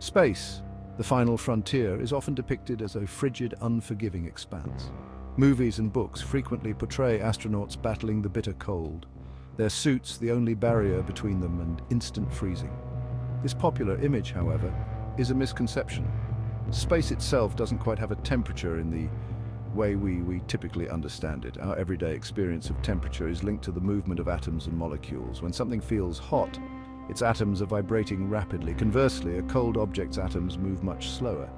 Space, the final frontier, is often depicted as a frigid, unforgiving expanse. Movies and books frequently portray astronauts battling the bitter cold, their suits the only barrier between them and instant freezing. This popular image, however, is a misconception. Space itself doesn't quite have a temperature in the way we typically understand it. Our everyday experience of temperature is linked to the movement of atoms and molecules. When something feels hot, its atoms are vibrating rapidly. Conversely, a cold object's atoms move much slower.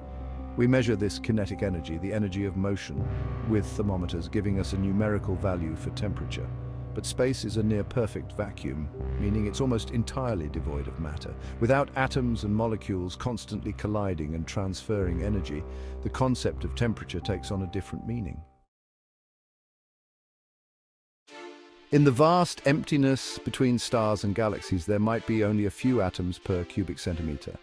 We measure this kinetic energy, the energy of motion, with thermometers, giving us a numerical value for temperature. But space is a near-perfect vacuum, meaning it's almost entirely devoid of matter. Without atoms and molecules constantly colliding and transferring energy, the concept of temperature takes on a different meaning. In the vast emptiness between stars and galaxies, there might be only a few atoms per cubic centimeter.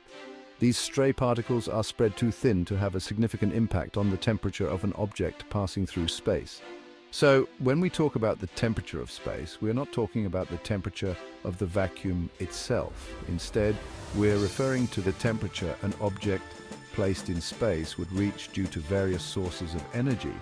These stray particles are spread too thin to have a significant impact on the temperature of an object passing through space. So, when we talk about the temperature of space, we're not talking about the temperature of the vacuum itself. Instead, we're referring to the temperature an object placed in space would reach due to various sources of energy.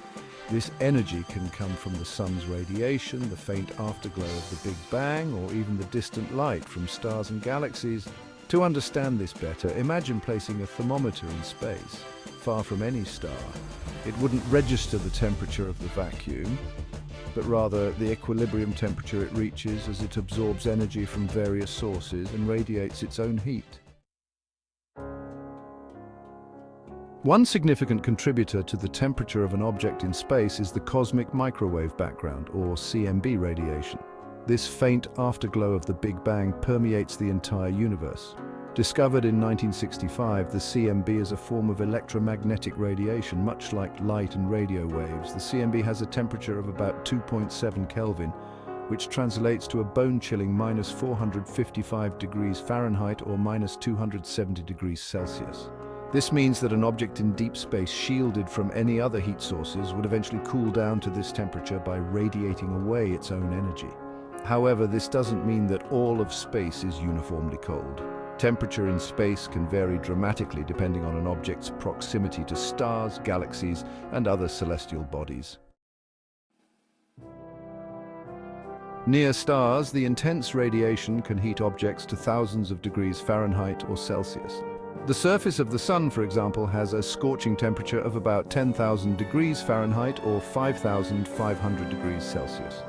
This energy can come from the sun's radiation, the faint afterglow of the Big Bang, or even the distant light from stars and galaxies. To understand this better, imagine placing a thermometer in space, far from any star. It wouldn't register the temperature of the vacuum, but rather the equilibrium temperature it reaches as it absorbs energy from various sources and radiates its own heat. One significant contributor to the temperature of an object in space is the cosmic microwave background, or CMB radiation. This faint afterglow of the Big Bang permeates the entire universe. Discovered in 1965, the CMB is a form of electromagnetic radiation, much like light and radio waves. The CMB has a temperature of about 2.7 Kelvin, which translates to a bone-chilling minus 455 degrees Fahrenheit or minus 270 degrees Celsius. This means that an object in deep space shielded from any other heat sources would eventually cool down to this temperature by radiating away its own energy. However, this doesn't mean that all of space is uniformly cold. Temperature in space can vary dramatically depending on an object's proximity to stars, galaxies, and other celestial bodies. Near stars, the intense radiation can heat objects to thousands of degrees Fahrenheit or Celsius. The surface of the Sun, for example, has a scorching temperature of about 10,000 degrees Fahrenheit or 5,500 degrees Celsius.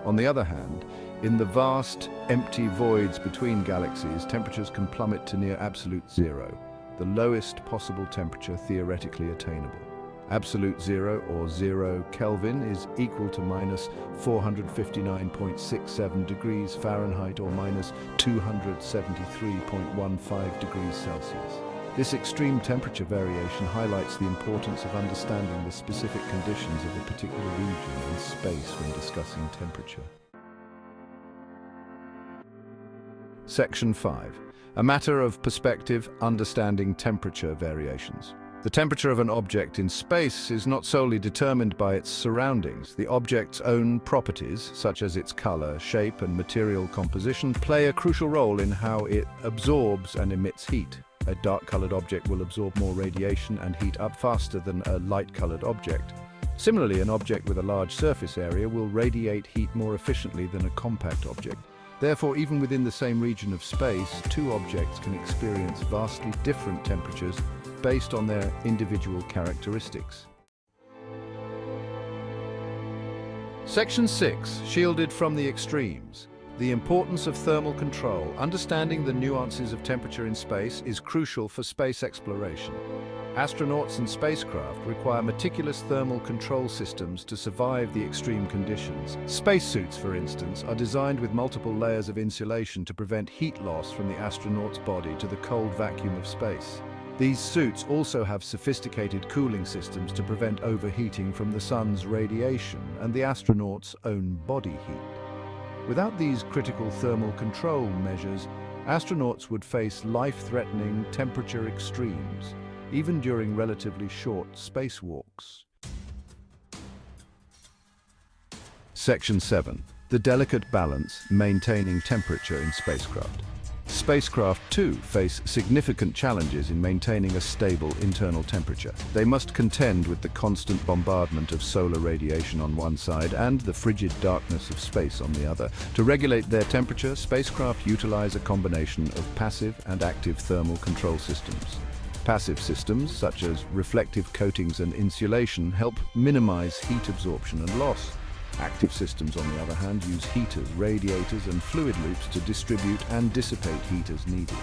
On the other hand, in the vast, empty voids between galaxies, temperatures can plummet to near absolute zero, the lowest possible temperature theoretically attainable. Absolute zero, or 0 Kelvin, is equal to minus 459.67 degrees Fahrenheit or minus 273.15 degrees Celsius. This extreme temperature variation highlights the importance of understanding the specific conditions of a particular region in space when discussing temperature. Section 5. A matter of perspective, understanding temperature variations. The temperature of an object in space is not solely determined by its surroundings. The object's own properties, such as its color, shape, and material composition, play a crucial role in how it absorbs and emits heat. A dark-colored object will absorb more radiation and heat up faster than a light-colored object. Similarly, an object with a large surface area will radiate heat more efficiently than a compact object. Therefore, even within the same region of space, two objects can experience vastly different temperatures based on their individual characteristics. Section 6. Shielded from the extremes. The importance of thermal control. Understanding the nuances of temperature in space is crucial for space exploration. Astronauts and spacecraft require meticulous thermal control systems to survive the extreme conditions. Spacesuits, for instance, are designed with multiple layers of insulation to prevent heat loss from the astronaut's body to the cold vacuum of space. These suits also have sophisticated cooling systems to prevent overheating from the sun's radiation and the astronaut's own body heat. Without these critical thermal control measures, astronauts would face life-threatening temperature extremes, even during relatively short spacewalks. Section 7. The delicate balance, maintaining temperature in spacecraft. Spacecraft, too, face significant challenges in maintaining a stable internal temperature. They must contend with the constant bombardment of solar radiation on one side and the frigid darkness of space on the other. To regulate their temperature, spacecraft utilize a combination of passive and active thermal control systems. Passive systems, such as reflective coatings and insulation, help minimize heat absorption and loss. Active systems, on the other hand, use heaters, radiators, and fluid loops to distribute and dissipate heat as needed.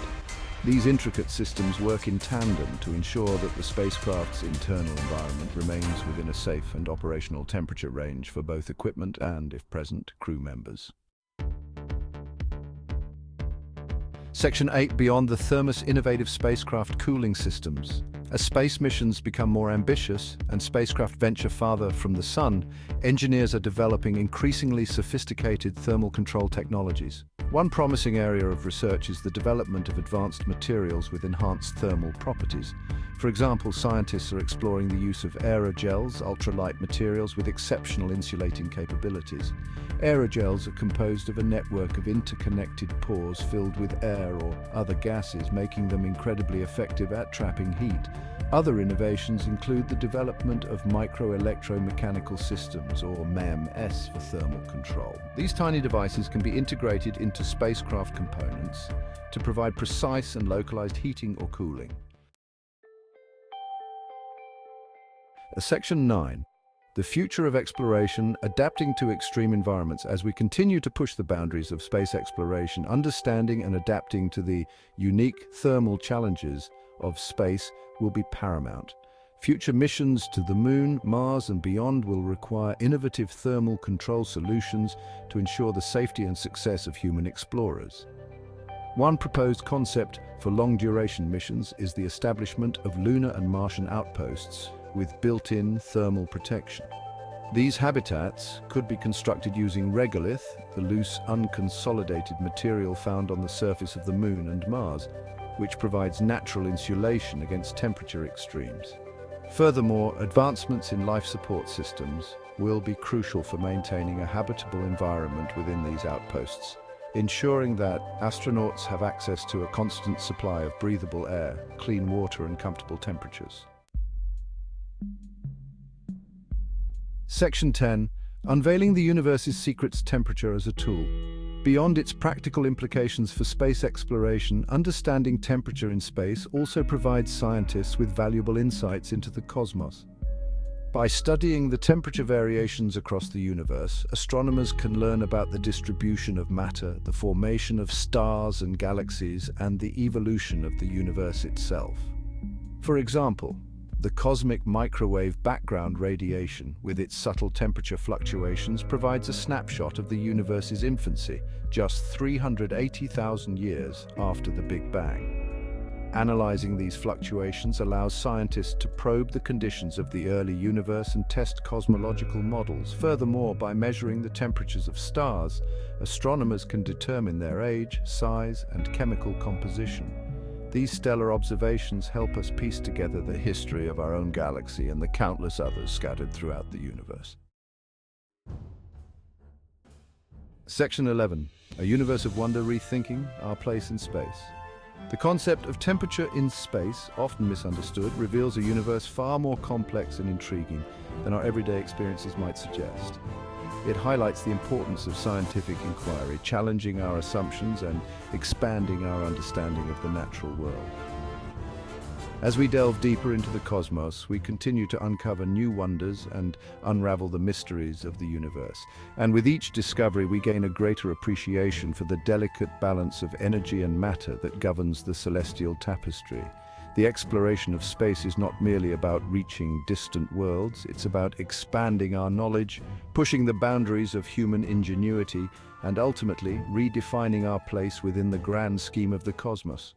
These intricate systems work in tandem to ensure that the spacecraft's internal environment remains within a safe and operational temperature range for both equipment and, if present, crew members. Section 8. Beyond the Thermos Innovative Spacecraft Cooling Systems. As space missions become more ambitious and spacecraft venture farther from the Sun, engineers are developing increasingly sophisticated thermal control technologies. One promising area of research is the development of advanced materials with enhanced thermal properties. For example, scientists are exploring the use of aerogels, ultralight materials with exceptional insulating capabilities. Aerogels are composed of a network of interconnected pores filled with air or other gases, making them incredibly effective at trapping heat. Other innovations include the development of micro-electromechanical systems, or MEMS, for thermal control. These tiny devices can be integrated into spacecraft components to provide precise and localized heating or cooling. Section 9. The future of exploration, adapting to extreme environments. As we continue to push the boundaries of space exploration, understanding and adapting to the unique thermal challenges of space will be paramount. Future missions to the Moon, Mars, and beyond will require innovative thermal control solutions to ensure the safety and success of human explorers. One proposed concept for long-duration missions is the establishment of lunar and Martian outposts with built-in thermal protection. These habitats could be constructed using regolith, the loose, unconsolidated material found on the surface of the Moon and Mars, which provides natural insulation against temperature extremes. Furthermore, advancements in life support systems will be crucial for maintaining a habitable environment within these outposts, ensuring that astronauts have access to a constant supply of breathable air, clean water, and comfortable temperatures. Section 10. Unveiling the universe's secrets: temperature as a tool. Beyond its practical implications for space exploration, understanding temperature in space also provides scientists with valuable insights into the cosmos. By studying the temperature variations across the universe, astronomers can learn about the distribution of matter, the formation of stars and galaxies, and the evolution of the universe itself. For example, the cosmic microwave background radiation, with its subtle temperature fluctuations, provides a snapshot of the universe's infancy, just 380,000 years after the Big Bang. Analyzing these fluctuations allows scientists to probe the conditions of the early universe and test cosmological models. Furthermore, by measuring the temperatures of stars, astronomers can determine their age, size, and chemical composition. These stellar observations help us piece together the history of our own galaxy and the countless others scattered throughout the universe. Section 11. A Universe of Wonder: Rethinking Our Place in Space. The concept of temperature in space, often misunderstood, reveals a universe far more complex and intriguing than our everyday experiences might suggest. It highlights the importance of scientific inquiry, challenging our assumptions and expanding our understanding of the natural world. As we delve deeper into the cosmos, we continue to uncover new wonders and unravel the mysteries of the universe. And with each discovery, we gain a greater appreciation for the delicate balance of energy and matter that governs the celestial tapestry. The exploration of space is not merely about reaching distant worlds, it's about expanding our knowledge, pushing the boundaries of human ingenuity, and ultimately redefining our place within the grand scheme of the cosmos.